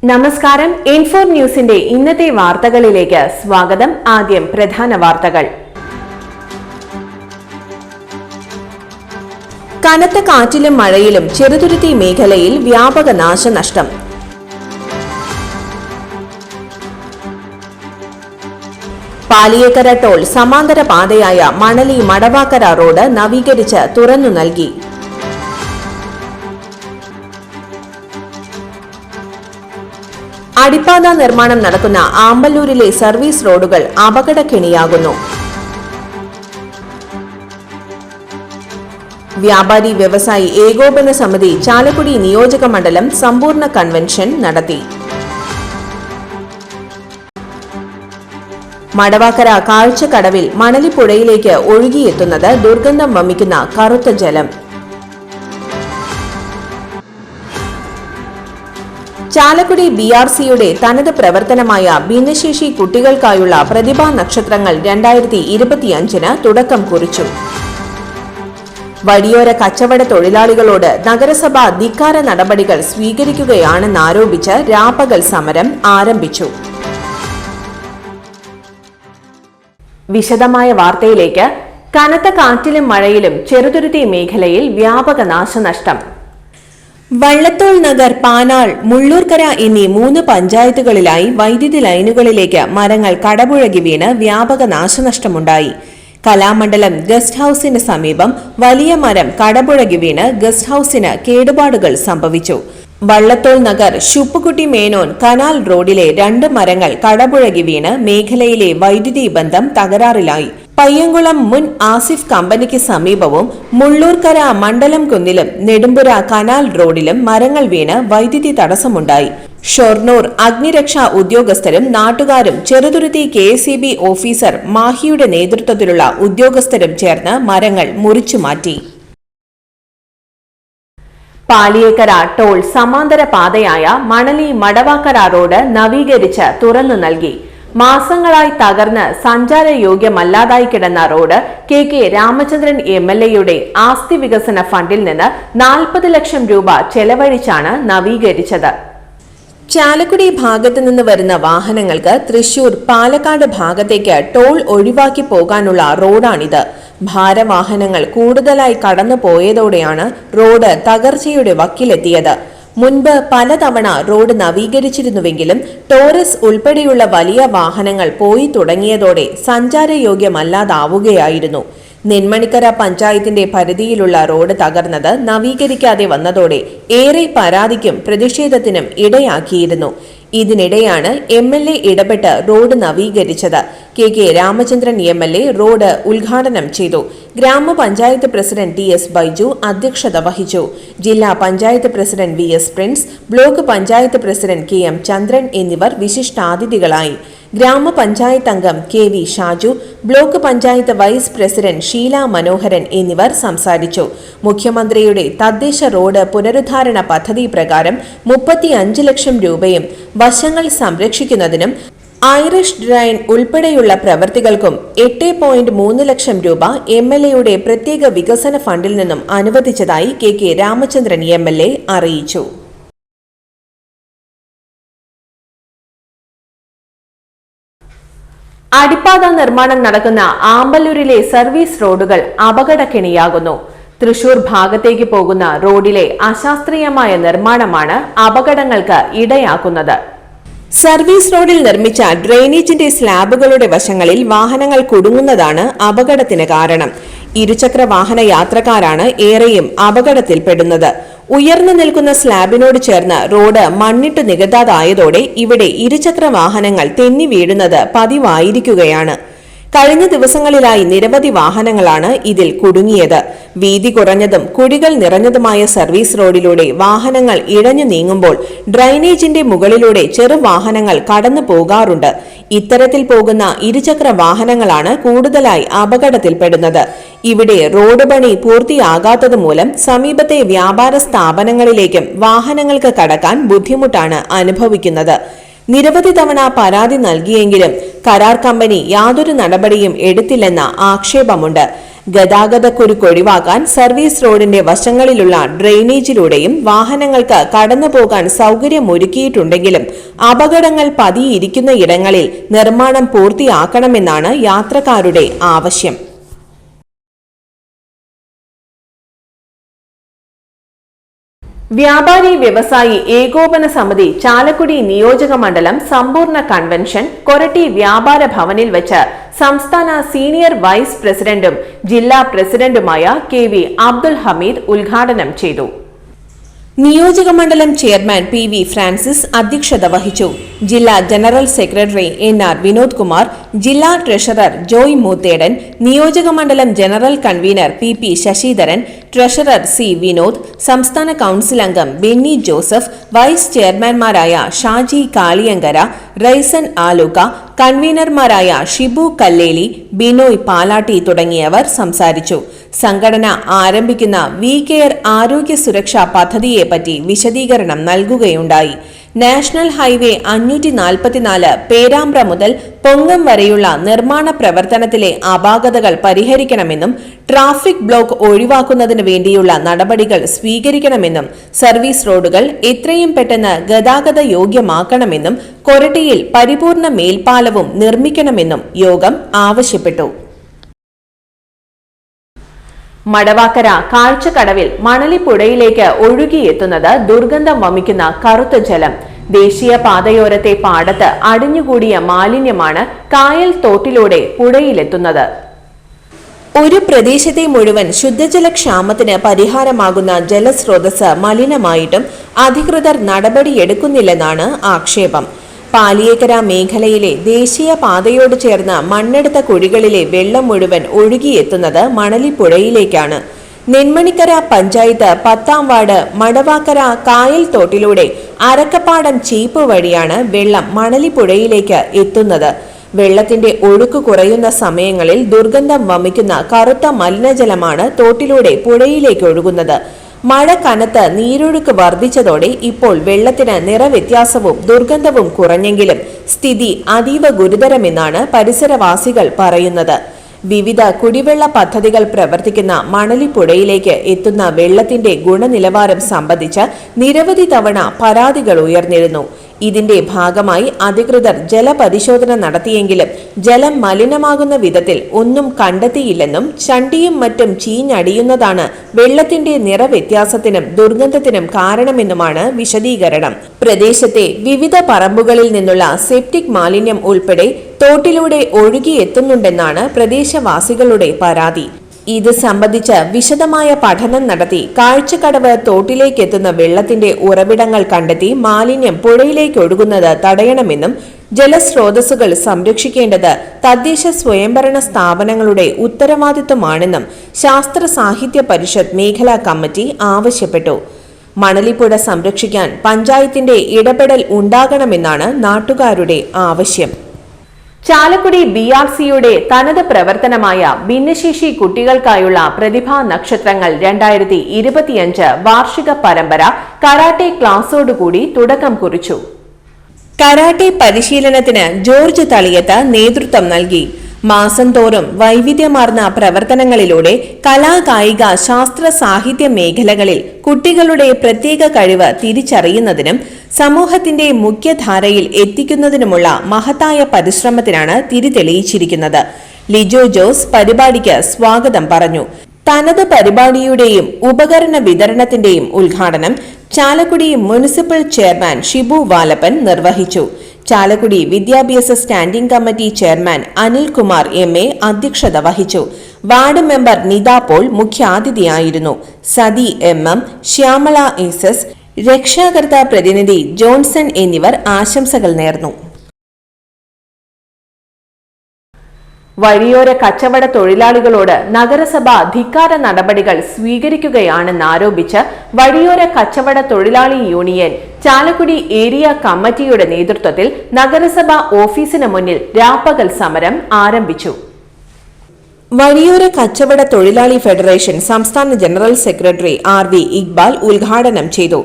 നമസ്കാരം. ഇൻഫോ ന്യൂസിന്റെ ഇന്നത്തെ വാർത്തകളിലേക്ക് സ്വാഗതം. ആദ്യം പ്രധാന വാർത്തകൾ. കനത്ത കാറ്റിലും മഴയിലും ചെറുതുരുത്തി മേഖലയിൽ വ്യാപക നാശനഷ്ടം. പാലിയേക്കര ടോൾ സമാന്തര പാതയായ മണലി മടവാക്കര റോഡ് നവീകരിച്ച് തുറന്നു നൽകി. അടിപ്പാത നിർമ്മാണം നടക്കുന്ന ആമ്പല്ലൂരിലെ സർവീസ് റോഡുകൾ അപകടക്കെണിയാകുന്നു. വ്യാപാരി വ്യവസായി ഏകോപന സമിതി ചാലക്കുടി നിയോജക മണ്ഡലം സമ്പൂർണ്ണ കൺവെൻഷൻ നടത്തി. മടവാക്കര കാഴ്ചക്കടവിൽ മണലിപ്പുഴയിലേക്ക് ഒഴുകിയെത്തുന്നത് ദുർഗന്ധം വമിക്കുന്ന കറുത്ത ജലം. ചാലക്കുടി BRCയുടെ തനത് പ്രവർത്തനമായ ഭിന്നശേഷി കുട്ടികൾക്കായുള്ള പ്രതിഭാ നക്ഷത്രങ്ങൾ 2025 തുടക്കം കുറിച്ചു. വഴിയോര കച്ചവട തൊഴിലാളികളോട് നഗരസഭ ധിക്കാര നടപടികൾ സ്വീകരിക്കുകയാണെന്നാരോപിച്ച് രാപ്പകൽ സമരം ആരംഭിച്ചു. വിശദമായ വാർത്തയിലേക്ക്. കനത്ത കാറ്റിലും മഴയിലും ചെറുതുരുത്തി മേഖലയിൽ വ്യാപക നാശനഷ്ടം. വള്ളത്തോൾ നഗർ, പാനാൾ, മുള്ളൂർക്കര എന്നീ 3 പഞ്ചായത്തുകളിലായി വൈദ്യുതി ലൈനുകളിലേക്ക് മരങ്ങൾ കടപുഴകി വീണ് വ്യാപക നാശനഷ്ടമുണ്ടായി. കലാമണ്ഡലം ഗസ്റ്റ് ഹൌസിന് സമീപം വലിയ മരം കടപുഴകി വീണ് ഗസ്റ്റ് ഹൌസിന് കേടുപാടുകൾ സംഭവിച്ചു. വള്ളത്തോൾ നഗർ ശുപ്പുകുട്ടി മേനോൻ കനാൽ റോഡിലെ 2 മരങ്ങൾ കടപുഴകി വീണ് മേഖലയിലെ വൈദ്യുതി ബന്ധം തകരാറിലായി. പയ്യങ്കുളം മുൻ ആസിഫ് കമ്പനിക്ക് സമീപവും മുള്ളൂർക്കര മണ്ഡലം കുന്നിലും നെടുമ്പുര കനാൽ റോഡിലും മരങ്ങൾ വീണ് വൈദ്യുതി തടസ്സമുണ്ടായി. ഷൊർണൂർ അഗ്നിരക്ഷാ ഉദ്യോഗസ്ഥരും നാട്ടുകാരും ചെറുതുരുത്തി KSEB ഓഫീസർ മാഹിയുടെ നേതൃത്വത്തിലുള്ള ഉദ്യോഗസ്ഥരും ചേർന്ന് മരങ്ങൾ മുറിച്ചുമാറ്റി. പാലിയേക്കര ടോൾ സമാന്തര പാതയായ മണലി മടവാക്കര റോഡ് നവീകരിച്ച് തുറന്നു നൽകി. മാസങ്ങളായി തകർന്ന് സഞ്ചാരയോഗ്യമല്ലാതായി കിടന്ന റോഡ് KK രാമചന്ദ്രൻ MLAയുടെ ആസ്തി വികസന ഫണ്ടിൽ നിന്ന് 40 ലക്ഷം രൂപ ചെലവഴിച്ചാണ് നവീകരിച്ചത്. ചാലക്കുടി ഭാഗത്തു നിന്ന് വരുന്ന വാഹനങ്ങൾക്ക് തൃശൂർ, പാലക്കാട് ഭാഗത്തേക്ക് ടോൾ ഒഴിവാക്കി പോകാനുള്ള റോഡാണിത്. ഭാരവാഹനങ്ങൾ കൂടുതലായി കടന്നു പോയതോടെയാണ് റോഡ് തകർച്ചയുടെ വക്കിലെത്തിയത്. മുൻപ് പലതവണ റോഡ് നവീകരിച്ചിരുന്നുവെങ്കിലും ടോറസ് ഉൾപ്പെടെയുള്ള വലിയ വാഹനങ്ങൾ പോയി തുടങ്ങിയതോടെ സഞ്ചാരയോഗ്യമല്ലാതാവുകയായിരുന്നു. നെന്മണിക്കര പഞ്ചായത്തിന്റെ പരിധിയിലുള്ള റോഡ് തകർന്നത് നവീകരിക്കാതെ വന്നതോടെ ഏറെ പരാതിക്കും പ്രതിഷേധത്തിനും ഇടയാക്കിയിരുന്നു. ഇതിനിടെയാണ് MLA ഇടപെട്ട് റോഡ് നവീകരിച്ചത്. KK രാമചന്ദ്രൻ MLA റോഡ് ഉദ്ഘാടനം ചെയ്തു. ഗ്രാമപഞ്ചായത്ത് പ്രസിഡന്റ് TS ബൈജു അധ്യക്ഷത വഹിച്ചു. ജില്ലാ panchayat president VS Prince, block panchayat president KM Chandran എന്നിവർ വിശിഷ്ടാതിഥികളായി. ഗ്രാമപഞ്ചായത്ത് അംഗം KV Shaju, block panchayat vice president Sheela Manoharan എന്നിവർ സംസാരിച്ചു. മുഖ്യമന്ത്രിയുടെ തദ്ദേശ റോഡ് പുനരുദ്ധാരണ പദ്ധതി പ്രകാരം 35 ലക്ഷം രൂപയും വശങ്ങൾ സംരക്ഷിക്കുന്നതിനും ഐറിഷ് ഡ്രൈൻ ഉൾപ്പെടെയുള്ള പ്രവൃത്തികൾക്കും 8.3 ലക്ഷം രൂപ MLAയുടെ പ്രത്യേക വികസന ഫണ്ടിൽ നിന്നും അനുവദിച്ചതായി KK രാമചന്ദ്രൻ MLA അറിയിച്ചു. അടിപ്പാത നിർമ്മാണം നടക്കുന്ന ആമ്പല്ലൂരിലെ സർവീസ് റോഡുകൾ അപകടക്കെണിയാകുന്നു. തൃശൂർ ഭാഗത്തേക്ക് പോകുന്ന റോഡിലെ അശാസ്ത്രീയമായ നിർമ്മാണമാണ് അപകടങ്ങൾക്ക് ഇടയാക്കുന്നത്. സർവീസ് റോഡിൽ നിർമ്മിച്ച ഡ്രെയിനേജിന്റെ സ്ലാബുകളുടെ വശങ്ങളിൽ വാഹനങ്ങൾ കുടുങ്ങുന്നതാണ് അപകടത്തിന് കാരണം. ഇരുചക്ര വാഹന യാത്രക്കാരാണ് ഏറെയും അപകടത്തിൽപ്പെടുന്നത്. ഉയർന്നു നിൽക്കുന്ന സ്ലാബിനോട് ചേർന്ന് റോഡ് മണ്ണിട്ട് നികത്താതായതോടെ ഇവിടെ ഇരുചക്ര വാഹനങ്ങൾ തെന്നി വീഴുന്നത് പതിവായിരിക്കുകയാണ്. കഴിഞ്ഞ ദിവസങ്ങളിലായി നിരവധി വാഹനങ്ങളാണ് ഇതിൽ കുടുങ്ങിയത്. വീതി കുറഞ്ഞതും കുഴികൾ നിറഞ്ഞതുമായ സർവീസ് റോഡിലൂടെ വാഹനങ്ങൾ ഇഴഞ്ഞു നീങ്ങുമ്പോൾ ഡ്രൈനേജിന്റെ മുകളിലൂടെ ചെറുവാഹനങ്ങൾ കടന്നു പോകാറുണ്ട്. ഇത്തരത്തിൽ പോകുന്ന ഇരുചക്ര വാഹനങ്ങളാണ് കൂടുതലായി അപകടത്തിൽപ്പെടുന്നത്. ഇവിടെ റോഡ് പണി പൂർത്തിയാകാത്തത് മൂലം സമീപത്തെ വ്യാപാര സ്ഥാപനങ്ങളിലേക്കും വാഹനങ്ങൾക്ക് കടക്കാൻ ബുദ്ധിമുട്ടാണ് അനുഭവിക്കുന്നത്. നിരവധി തവണ പരാതി നൽകിയെങ്കിലും കരാർ കമ്പനി യാതൊരു നടപടിയും എടുത്തില്ലെന്ന ആക്ഷേപമുണ്ട്. ഗതാഗതക്കുരുക്ക് ഒഴിവാക്കാൻ സർവീസ് റോഡിന്റെ വശങ്ങളിലുള്ള ഡ്രെയിനേജിലൂടെയും വാഹനങ്ങൾക്ക് കടന്നുപോകാൻ സൗകര്യമൊരുക്കിയിട്ടുണ്ടെങ്കിലും അപകടങ്ങൾ പതിയിരിക്കുന്ന ഇടങ്ങളിൽ നിർമ്മാണം പൂർത്തിയാക്കണമെന്നാണ് യാത്രക്കാരുടെ ആവശ്യം. വ്യാപാരി വ്യവസായി ഏകോപന സമിതി ചാലക്കുടി നിയോജക മണ്ഡലം സമ്പൂർണ്ണ കൺവെൻഷൻ കൊരട്ടി വ്യാപാര ഭവനിൽ വെച്ച് സംസ്ഥാന സീനിയർ വൈസ് പ്രസിഡന്റും ജില്ലാ പ്രസിഡന്റുമായ KV അബ്ദുൽ ഹമീദ് ഉദ്ഘാടനം ചെയ്തു. നിയോജക മണ്ഡലം ചെയർമാൻ PV ഫ്രാൻസിസ് അധ്യക്ഷത വഹിച്ചു. ജില്ലാ general secretary NR Vinod Kumar, ജില്ലാ ട്രഷറർ ജോയ് മൂത്തേടൻ, നിയോജക മണ്ഡലം general convener PP Sasidharan, treasurer C Vinod, സംസ്ഥാന കൌൺസിൽ അംഗം ബെന്നി ജോസഫ്, വൈസ് ചെയർമാൻമാരായ ഷാജി കാളിയങ്കര, റൈസൻ ആലുക, കൺവീനർമാരായ ഷിബു കല്ലേലി, ബിനോയ് പാലാട്ടി തുടങ്ങിയവർ സംസാരിച്ചു. സംഘടന ആരംഭിക്കുന്ന വി കെയർ ആരോഗ്യ സുരക്ഷാ പദ്ധതിയെപ്പറ്റി വിശദീകരണം നൽകുകയുണ്ടായി. നാഷണൽ ഹൈവേ 544 പേരാമ്പ്ര മുതൽ പൊങ്ങം വരെയുള്ള നിർമ്മാണ പ്രവർത്തനത്തിലെ അപാകതകൾ പരിഹരിക്കണമെന്നും ട്രാഫിക് ബ്ലോക്ക് ഒഴിവാക്കുന്നതിന് വേണ്ടിയുള്ള നടപടികൾ സ്വീകരിക്കണമെന്നും സർവീസ് റോഡുകൾ എത്രയും പെട്ടെന്ന് ഗതാഗത യോഗ്യമാക്കണമെന്നും കൊരട്ടിയിൽ പരിപൂർണ മേൽപ്പാലവും നിർമ്മിക്കണമെന്നും യോഗം ആവശ്യപ്പെട്ടു. മടവാക്കര കാഴ്ചക്കടവിൽ മണലിപ്പുഴയിലേക്ക് ഒഴുകിയെത്തുന്നത് ദുർഗന്ധം വമിക്കുന്ന കറുത്ത ജലം. ദേശീയ പാതയോരത്തെ പാടത്ത് അടിഞ്ഞുകൂടിയ മാലിന്യമാണ് കായൽ തോട്ടിലൂടെ പുഴയിലെത്തുന്നത്. ഒരു പ്രദേശത്തെ മുഴുവൻ ശുദ്ധജലക്ഷാമത്തിന് പരിഹാരമാകുന്ന ജലസ്രോതസ് മലിനമായിട്ടും അധികൃതർ നടപടിയെടുക്കുന്നില്ലെന്നാണ് ആക്ഷേപം. പാലിയേക്കര മേഖലയിലെ ദേശീയ പാതയോട് ചേർന്ന മണ്ണെടുത്ത കുഴികളിലെ വെള്ളം മുഴുവൻ ഒഴുകിയെത്തുന്നത് മണലിപ്പുഴയിലേക്കാണ്. നെന്മണിക്കര പഞ്ചായത്ത് 10ാം വാർഡ് മടവാക്കര കായൽ തോട്ടിലൂടെ അരക്കപ്പാടം ചീപ്പ് വഴിയാണ് വെള്ളം മണലിപ്പുഴയിലേക്ക് എത്തുന്നത്. വെള്ളത്തിന്റെ ഒഴുക്ക് കുറയുന്ന സമയങ്ങളിൽ ദുർഗന്ധം വമിക്കുന്ന കറുത്ത മലിനജലമാണ് തോട്ടിലൂടെ പുഴയിലേക്ക് ഒഴുകുന്നത്. മഴ കനത്ത് നീരൊഴുക്ക് വർദ്ധിച്ചതോടെ ഇപ്പോൾ വെള്ളത്തിന് നിറവ്യത്യാസവും ദുർഗന്ധവും കുറഞ്ഞെങ്കിലും സ്ഥിതി അതീവ ഗുരുതരമെന്നാണ് പരിസരവാസികൾ പറയുന്നത്. വിവിധ കുടിവെള്ള പദ്ധതികൾ പ്രവർത്തിക്കുന്ന മണലിപ്പുഴയിലേക്ക് എത്തുന്ന വെള്ളത്തിന്റെ ഗുണനിലവാരം സംബന്ധിച്ച് നിരവധി തവണ പരാതികൾ ഉയർന്നിരുന്നു. ഇതിന്റെ ഭാഗമായി അധികൃതർ ജലപരിശോധന നടത്തിയെങ്കിലും ജലം മലിനമാകുന്ന വിധത്തിൽ ഒന്നും കണ്ടെത്തിയില്ലെന്നും ചണ്ടിയും മറ്റും ചീഞ്ഞടിയുന്നതാണ് വെള്ളത്തിന്റെ നിറവ്യത്യാസത്തിനും ദുർഗന്ധത്തിനും കാരണമെന്നുമാണ് വിശദീകരണം. പ്രദേശത്തെ വിവിധ പറമ്പുകളിൽ നിന്നുള്ള സെപ്റ്റിക് മാലിന്യം ഉൾപ്പെടെ തോട്ടിലൂടെ ഒഴുകിയെത്തുന്നുണ്ടെന്നാണ് പ്രദേശവാസികളുടെ പരാതി. ഇത് സംബന്ധിച്ച് വിശദമായ പഠനം നടത്തി കാഴ്ചക്കടവ് തോട്ടിലേക്കെത്തുന്ന വെള്ളത്തിന്റെ ഉറവിടങ്ങൾ കണ്ടെത്തി മാലിന്യം പുഴയിലേക്ക് ഒഴുകുന്നത് തടയണമെന്നും ജലസ്രോതസ്സുകൾ സംരക്ഷിക്കേണ്ടത് തദ്ദേശ സ്വയംഭരണ സ്ഥാപനങ്ങളുടെ ഉത്തരവാദിത്വമാണെന്നും ശാസ്ത്ര സാഹിത്യ പരിഷത്ത് മേഖലാ കമ്മിറ്റി ആവശ്യപ്പെട്ടു. മണലിപ്പുഴ സംരക്ഷിക്കാൻ പഞ്ചായത്തിന്റെ ഇടപെടൽ ഉണ്ടാകണമെന്നാണ് നാട്ടുകാരുടെ ആവശ്യം. ചാലക്കുടി BRCയുടെ തനത് പ്രവർത്തനമായ ഭിന്നശേഷി കുട്ടികൾക്കായുള്ള പ്രതിഭാ നക്ഷത്രങ്ങൾ 2025 വാർഷിക പരമ്പര കരാട്ടെ ക്ലാസോടുകൂടി തുടക്കം കുറിച്ചു. കരാട്ടെ പരിശീലനത്തിന് ജോർജ് തളിയത്ത് നേതൃത്വം നൽകി. മാസം തോറും വൈവിധ്യമാർന്ന പ്രവർത്തനങ്ങളിലൂടെ കലാകായിക ശാസ്ത്ര സാഹിത്യ മേഖലകളിൽ കുട്ടികളുടെ പ്രത്യേക കഴിവ് തിരിച്ചറിയുന്നതിനും സമൂഹത്തിന്റെ മുഖ്യധാരയിൽ എത്തിക്കുന്നതിനുമുള്ള മഹത്തായ പരിശ്രമത്തിനാണ് തിരിതെളിയിച്ചിരിക്കുന്നത്. ലിജോ ജോസ് പരിപാടിക്ക് സ്വാഗതം പറഞ്ഞു. തനത് പരിപാടിയുടെയും ഉപകരണ വിതരണത്തിന്റെയും ഉദ്ഘാടനം ചാലക്കുടി മുനിസിപ്പൽ ചെയർമാൻ ഷിബു വാലപ്പൻ നിർവഹിച്ചു. ചാലക്കുടി വിദ്യാഭ്യാസ standing committee chairman Anilkumar MA അധ്യക്ഷത വഹിച്ചു. വാർഡ് മെമ്പർ നിത പോൾ മുഖ്യാതിഥിയായിരുന്നു. സതി MM, ശ്യാമള SS, രക്ഷാകർത്താ പ്രതിനിധി ജോൺസൺ എന്നിവർ ആശംസകൾ നേർന്നു. വഴിയോര കച്ചവട തൊഴിലാളികളോട് നഗരസഭ ധിക്കാര നടപടികൾ സ്വീകരിക്കുകയാണെന്നാരോപിച്ച് വഴിയോര കച്ചവട തൊഴിലാളി യൂണിയൻ ചാലക്കുടി ഏരിയ കമ്മിറ്റിയുടെ നേതൃത്വത്തിൽ നഗരസഭ ഓഫീസിന് മുന്നിൽ രാപ്പകൽ സമരം ആരംഭിച്ചു. വഴിയോര കച്ചവട തൊഴിലാളി ഫെഡറേഷൻ സംസ്ഥാന ജനറൽ സെക്രട്ടറി RV ഇക്ബാൽ ഉദ്ഘാടനം ചെയ്തു.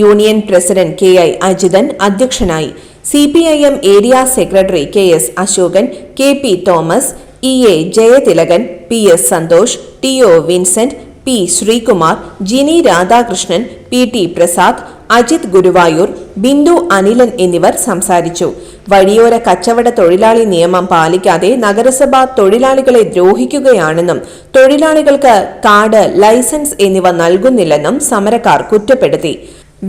യൂണിയൻ പ്രസിഡന്റ് KI അജിതൻ അധ്യക്ഷനായി. CPIM area secretary KS Ashokan, KP Thomas, EA Jayathilakan, PS Santhosh, TO Vincent, P Sreekumar, Jini Radhakrishnan, PT Prasad, Ajith Guruvayur, Bindu Anilan എന്നിവർ സംസാരിച്ചു. വഴിയോര കച്ചവട തൊഴിലാളി നിയമം പാലിക്കാതെ നഗരസഭ തൊഴിലാളികളെ ദ്രോഹിക്കുകയാണെന്നും തൊഴിലാളികൾക്ക് കാർഡ്, ലൈസൻസ് എന്നിവ നൽകുന്നില്ലെന്നും സമരക്കാർ കുറ്റപ്പെടുത്തി.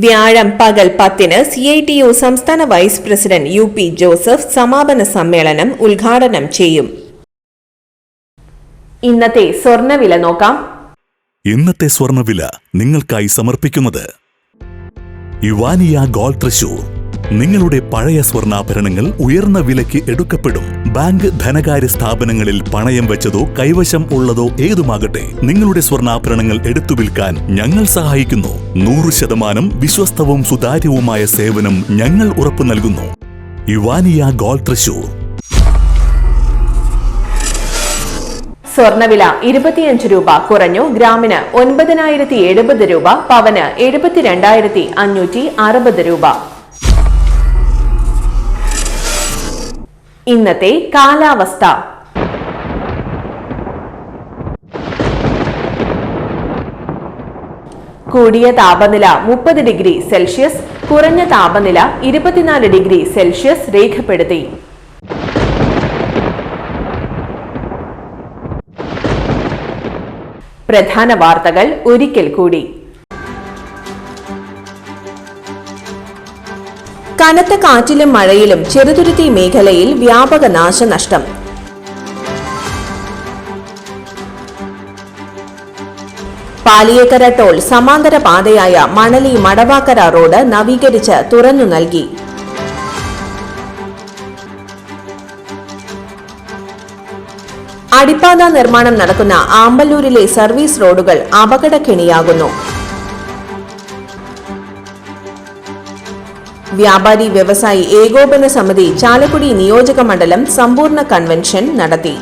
വ്യാഴം പകൽ 10-ന് CITU സംസ്ഥാന വൈസ് പ്രസിഡന്റ് UP ജോസഫ് സമാപന സമ്മേളനം ഉദ്ഘാടനം ചെയ്യും. ഇന്നത്തെ സ്വർണ്ണവില നോക്കാം. ഇന്നത്തെ സ്വർണ്ണവില നിങ്ങൾക്കായി സമർപ്പിക്കുന്നത് ഇവാനിയ ഗോൾഡ് തൃശൂർ. നിങ്ങളുടെ പഴയ സ്വർണ്ണാഭരണങ്ങൾ ഉയർന്ന വിലയ്ക്ക് എടുക്കപ്പെടും. ബാങ്ക്, ധനകാര്യ സ്ഥാപനങ്ങളിൽ പണയം വെച്ചതോ കൈവശം ഉള്ളതോ ഏതുമാകട്ടെ, നിങ്ങളുടെ സ്വർണ്ണാഭരണങ്ങൾ എടുത്തു വിൽക്കാൻ ഞങ്ങൾ സഹായിക്കുന്നു. 100% വിശ്വസ്തവും സുതാര്യവുമായ സേവനം ഞങ്ങൾ ഉറപ്പു നൽകുന്നു. ഇവാനിയ ഗോൾഡ് തൃശൂർ. സ്വർണ്ണവില 25 രൂപ കുറഞ്ഞു. ഗ്രാമിന് 9,070 രൂപ, പവന് 72,560 രൂപ. ഇന്നത്തെ കാലാവസ്ഥ. കൂടിയ താപനില 30 ഡിഗ്രി സെൽഷ്യസ്, കുറഞ്ഞ താപനില 24 ഡിഗ്രി സെൽഷ്യസ് രേഖപ്പെടുത്തി. പ്രധാന വാർത്തകൾ ഒരിക്കൽ കൂടി. കനത്ത കാറ്റിലും മഴയിലും ചെറുതുരുത്തി മേഖലയിൽ വ്യാപക നാശനഷ്ടം. പാലിയേക്കര ടോൾ സമാന്തര പാതയായ മണലി മടവാക്കര റോഡ് നവീകരിച്ച് തുറന്നു നൽകി. അടിപ്പാത നിർമ്മാണം നടക്കുന്ന ആമ്പല്ലൂരിലെ സർവീസ് റോഡുകൾ അപകടക്കെണിയാകുന്നു. വ്യാപാരി വ്യവസായി ഏകോപന സമിതി ചാലക്കുടി നിയോജക മണ്ഡലം സമ്പൂർണ്ണ കൺവെൻഷൻ നടത്തി.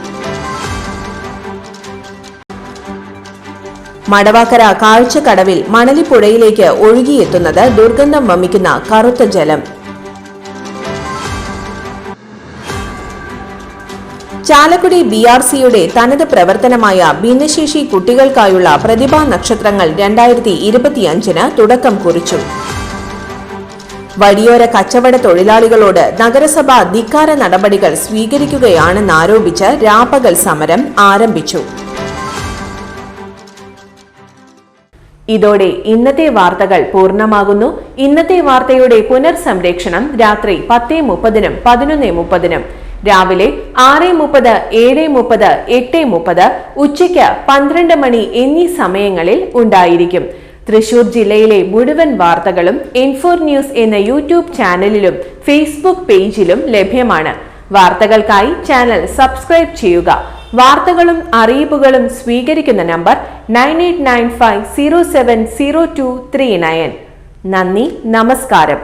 മടവാക്കര കാഴ്ചക്കടവിൽ മണലിപ്പുഴയിലേക്ക് ഒഴുകിയെത്തുന്നത് ദുർഗന്ധം വമിക്കുന്ന കറുത്ത ജലം. ചാലക്കുടി BRCയുടെ തനത് പ്രവർത്തനമായ ഭിന്നശേഷി കുട്ടികൾക്കായുള്ള പ്രതിഭാ നക്ഷത്രങ്ങൾ 2025-ന് തുടക്കം കുറിച്ചു. വഴിയോര കച്ചവട തൊഴിലാളികളോട് നഗരസഭ ധിക്കാര നടപടികൾ സ്വീകരിക്കുകയാണെന്നാരോപിച്ച് രാപ്പകൽ സമരം ആരംഭിച്ചു. ഇതോടെ ഇന്നത്തെ വാർത്തകൾ പൂർണ്ണമാകുന്നു. ഇന്നത്തെ വാർത്തയുടെ പുനർസംപ്രേക്ഷണം രാത്രി 10:30-നും 11:30-നും, രാവിലെ 6:30, 7:30, 8:30, ഉച്ചയ്ക്ക് 12 മണി എന്നീ സമയങ്ങളിൽ ഉണ്ടായിരിക്കും. തൃശൂർ ജില്ലയിലെ മുഴുവൻ വാർത്തകളും N4 ന്യൂസ് എന്ന യൂട്യൂബ് ചാനലിലും ഫേസ്ബുക്ക് പേജിലും ലഭ്യമാണ്. വാർത്തകൾക്കായി ചാനൽ സബ്സ്ക്രൈബ് ചെയ്യുക. വാർത്തകളും അറിയിപ്പുകളും സ്വീകരിക്കുന്ന നമ്പർ 9895070239. നന്ദി, നമസ്കാരം.